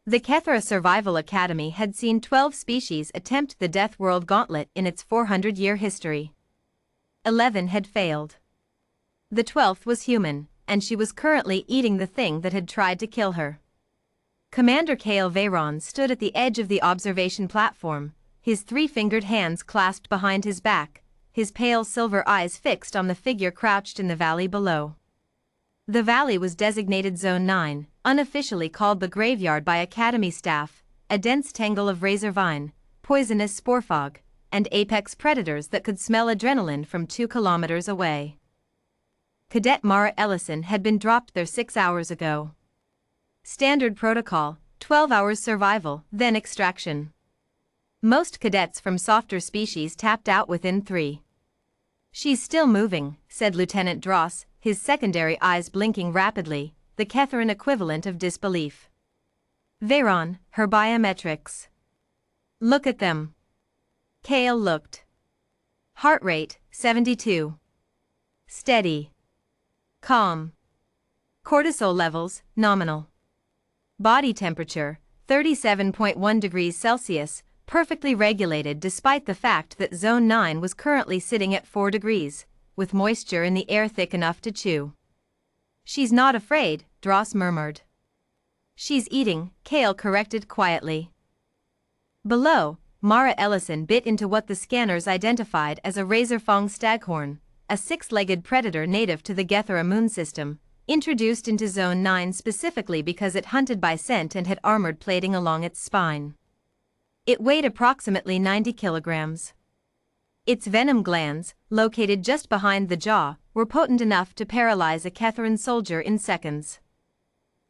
The Kethra Survival Academy had seen 12 species attempt the Deathworld gauntlet in its 400-year history. 11 had failed. The 12th was human, and she was currently eating the thing that had tried to kill her. Commander Kale Veyron stood at the edge of the observation platform, his three-fingered hands clasped behind his back, his pale silver eyes fixed on the figure crouched in the valley below. The valley was designated Zone 9, unofficially called the Graveyard by Academy staff, a dense tangle of razor vine, poisonous spore fog, and apex predators that could smell adrenaline from 2 kilometers away. Cadet Mara Ellison had been dropped there 6 hours ago. Standard protocol, 12 hours survival, then extraction. Most cadets from softer species tapped out within 3. "She's still moving," said Lieutenant Dross, his secondary eyes blinking rapidly, the Kethran equivalent of disbelief. "Veyron, her biometrics. Look at them." Kale looked. Heart rate, 72. Steady. Calm. Cortisol levels, nominal. Body temperature, 37.1 degrees Celsius, perfectly regulated despite the fact that Zone 9 was currently sitting at 4 degrees, with moisture in the air thick enough to chew. "She's not afraid," Dross murmured. "She's eating," Kale corrected quietly. Below, Mara Ellison bit into what the scanners identified as a razor-fang staghorn, a 6-legged predator native to the Gethera moon system, introduced into Zone 9 specifically because it hunted by scent and had armored plating along its spine. It weighed approximately 90 kilograms. Its venom glands, located just behind the jaw, were potent enough to paralyze a Kethran soldier in seconds.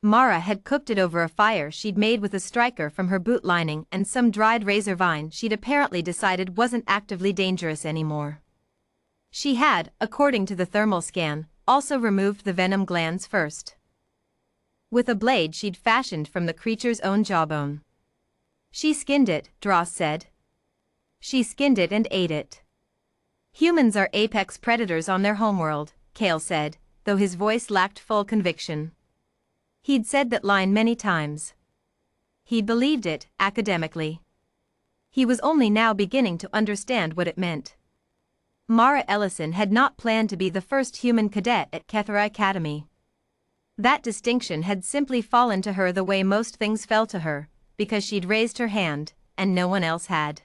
Mara had cooked it over a fire she'd made with a striker from her boot lining and some dried razor vine she'd apparently decided wasn't actively dangerous anymore. She had, according to the thermal scan, also removed the venom glands first. With a blade she'd fashioned from the creature's own jawbone. "She skinned it," Dross said. "She skinned it and ate it." "Humans are apex predators on their homeworld," Kale said, though his voice lacked full conviction. He'd said that line many times. He'd believed it, academically. He was only now beginning to understand what it meant. Mara Ellison had not planned to be the first human cadet at Kethra Academy. That distinction had simply fallen to her the way most things fell to her, because she'd raised her hand, and no one else had.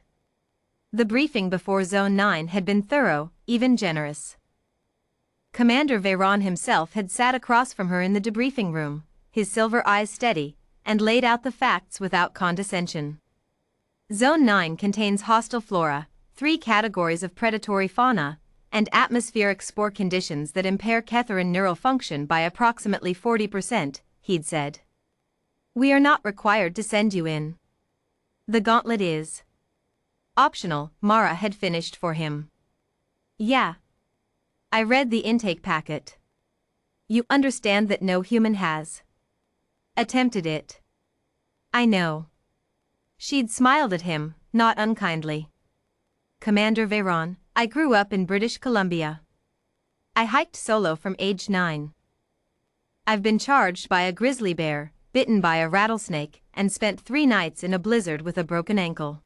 The briefing before Zone 9 had been thorough, even generous. Commander Veyron himself had sat across from her in the debriefing room, his silver eyes steady, and laid out the facts without condescension. Zone 9 contains hostile flora, 3 categories of predatory fauna, and atmospheric spore conditions that impair Kethran neural function by approximately 40%, he'd said. "We are not required to send you in. The gauntlet is optional," Mara had finished for him. "Yeah. I read the intake packet. You understand that no human has attempted it." "I know." She'd smiled at him, not unkindly. "Commander Veyron, I grew up in British Columbia. I hiked solo from age 9. I've been charged by a grizzly bear, bitten by a rattlesnake, and spent 3 nights in a blizzard with a broken ankle."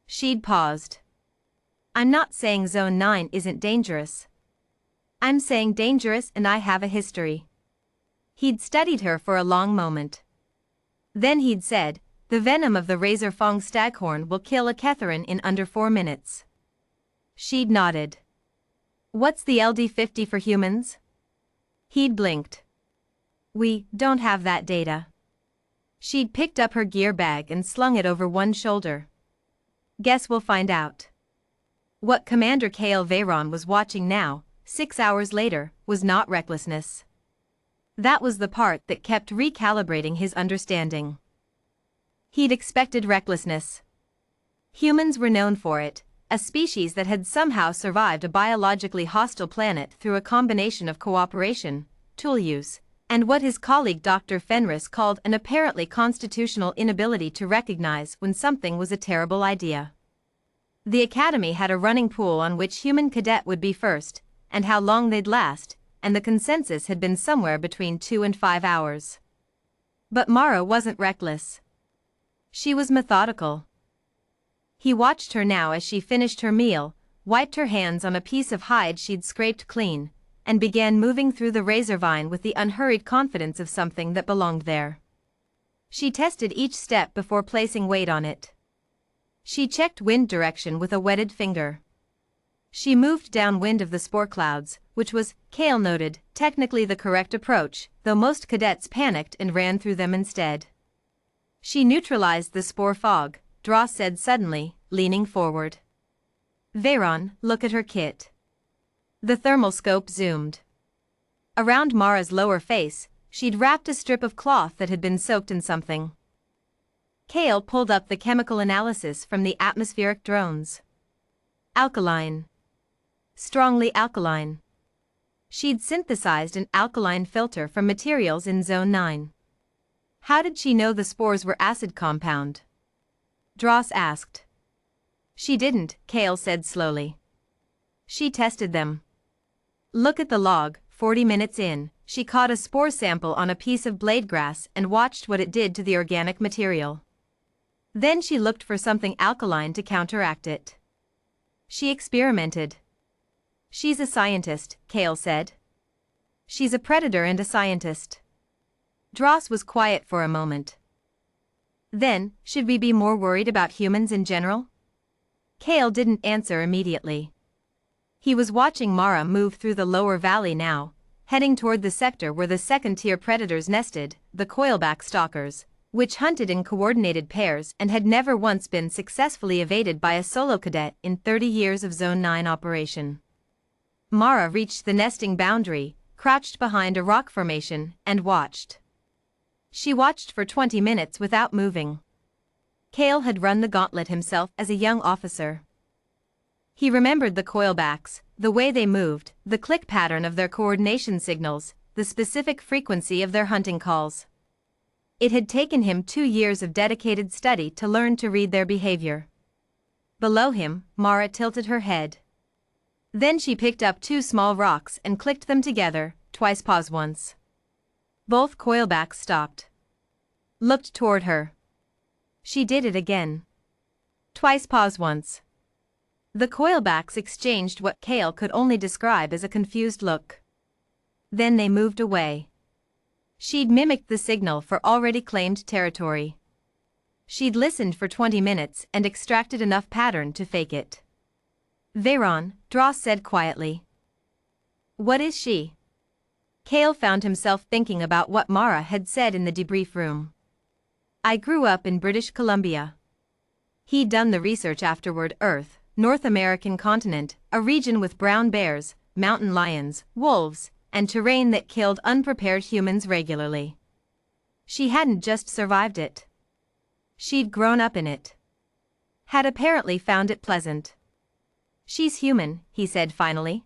She'd paused. "I'm not saying Zone 9 isn't dangerous. I'm saying dangerous and I have a history." He'd studied her for a long moment. Then he'd said, "The venom of the razor-fang staghorn will kill a Kethran in under 4 minutes. She'd nodded. "What's the LD50 for humans?" He'd blinked. "We don't have that data." She'd picked up her gear bag and slung it over one shoulder. "Guess we'll find out." What Commander Kale Veyron was watching now, 6 hours later, was not recklessness. That was the part that kept recalibrating his understanding. He'd expected recklessness. Humans were known for it, a species that had somehow survived a biologically hostile planet through a combination of cooperation, tool use, and what his colleague Dr. Fenris called an apparently constitutional inability to recognize when something was a terrible idea. The Academy had a running pool on which human cadet would be first, and how long they'd last, and the consensus had been somewhere between 2 and 5 hours. But Mara wasn't reckless. She was methodical. He watched her now as she finished her meal, wiped her hands on a piece of hide she'd scraped clean, and began moving through the razor vine with the unhurried confidence of something that belonged there. She tested each step before placing weight on it. She checked wind direction with a wetted finger. She moved downwind of the spore clouds, which was, Cale noted, technically the correct approach, though most cadets panicked and ran through them instead. She neutralized the spore fog, Dross said suddenly, leaning forward. Veyron, look at her kit. The thermal scope zoomed. Around Mara's lower face, she'd wrapped a strip of cloth that had been soaked in something. Cale pulled up the chemical analysis from the atmospheric drones. Alkaline. Strongly alkaline. She'd synthesized an alkaline filter from materials in Zone 9. How did she know the spores were acid compound? Dross asked. She didn't, Cale said slowly. She tested them. Look at the log, 40 minutes in, she caught a spore sample on a piece of blade grass and watched what it did to the organic material. Then she looked for something alkaline to counteract it. She experimented. She's a scientist, Cale said. She's a predator and a scientist. Dross was quiet for a moment. Then, should we be more worried about humans in general? Cale didn't answer immediately. He was watching Mara move through the lower valley now, heading toward the sector where the second-tier predators nested, the coilback stalkers, which hunted in coordinated pairs and had never once been successfully evaded by a solo cadet in 30 years of Zone 9 operation. Mara reached the nesting boundary, crouched behind a rock formation, and watched. She watched for 20 minutes without moving. Cale had run the gauntlet himself as a young officer. He remembered the coilbacks, the way they moved, the click pattern of their coordination signals, the specific frequency of their hunting calls. It had taken him 2 years of dedicated study to learn to read their behavior. Below him, Mara tilted her head. Then she picked up 2 small rocks and clicked them together, twice pause once. Both coilbacks stopped. Looked toward her. She did it again. Twice pause once. The coilbacks exchanged what Cale could only describe as a confused look. Then they moved away. She'd mimicked the signal for already claimed territory. She'd listened for 20 minutes and extracted enough pattern to fake it. Veyron, Dross said quietly. What is she? Cale found himself thinking about what Mara had said in the debrief room. I grew up in British Columbia. He'd done the research afterward. Earth, North American continent, a region with brown bears, mountain lions, wolves, and terrain that killed unprepared humans regularly. She hadn't just survived it. She'd grown up in it. Had apparently found it pleasant. She's human, he said finally.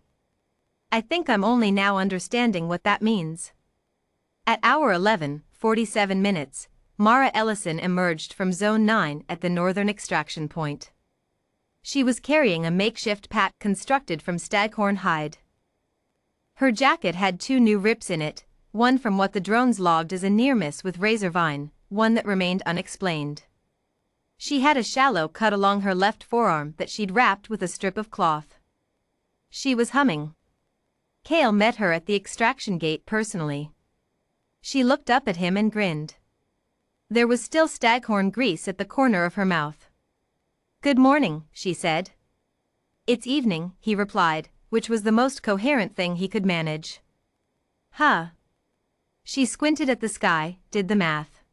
I think I'm only now understanding what that means. At hour 11, 47 minutes, Mara Ellison emerged from Zone 9 at the northern extraction point. She was carrying a makeshift pack constructed from staghorn hide. Her jacket had 2 new rips in it, one from what the drones logged as a near miss with razor vine, one that remained unexplained. She had a shallow cut along her left forearm that she'd wrapped with a strip of cloth. She was humming. Cale met her at the extraction gate personally. She looked up at him and grinned. There was still staghorn grease at the corner of her mouth. Good morning, she said. It's evening, he replied, which was the most coherent thing he could manage. Huh. She squinted at the sky, did the math.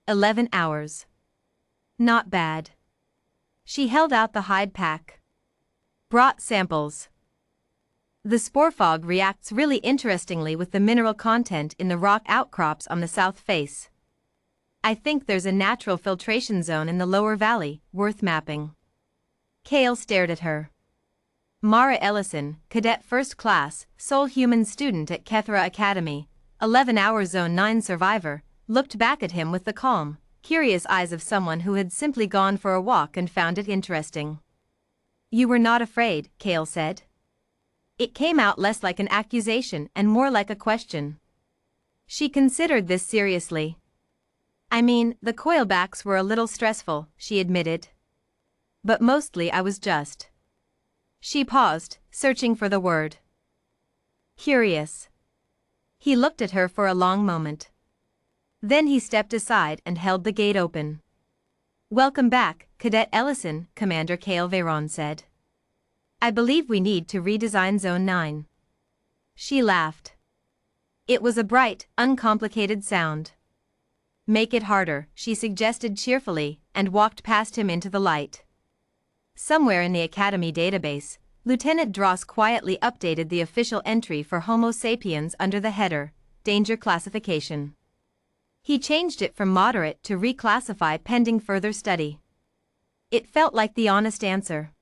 11 hours. Not bad. She held out the hide pack. Brought samples. The spore fog reacts really interestingly with the mineral content in the rock outcrops on the south face. I think there's a natural filtration zone in the lower valley, worth mapping. Cale stared at her. Mara Ellison, cadet first class, sole human student at Kethra Academy, 11-hour Zone 9 survivor, looked back at him with the calm, curious eyes of someone who had simply gone for a walk and found it interesting. You were not afraid, Cale said. It came out less like an accusation and more like a question. She considered this seriously. I mean, the coilbacks were a little stressful, she admitted. But mostly I was just. She paused, searching for the word. Curious. He looked at her for a long moment. Then he stepped aside and held the gate open. Welcome back, Cadet Ellison, Commander Cale Veyron said. I believe we need to redesign Zone 9. She laughed. It was a bright, uncomplicated sound. Make it harder, she suggested cheerfully, and walked past him into the light. Somewhere in the Academy database, Lieutenant Dross quietly updated the official entry for Homo sapiens under the header, Danger Classification. He changed it from moderate to reclassify pending further study. It felt like the honest answer.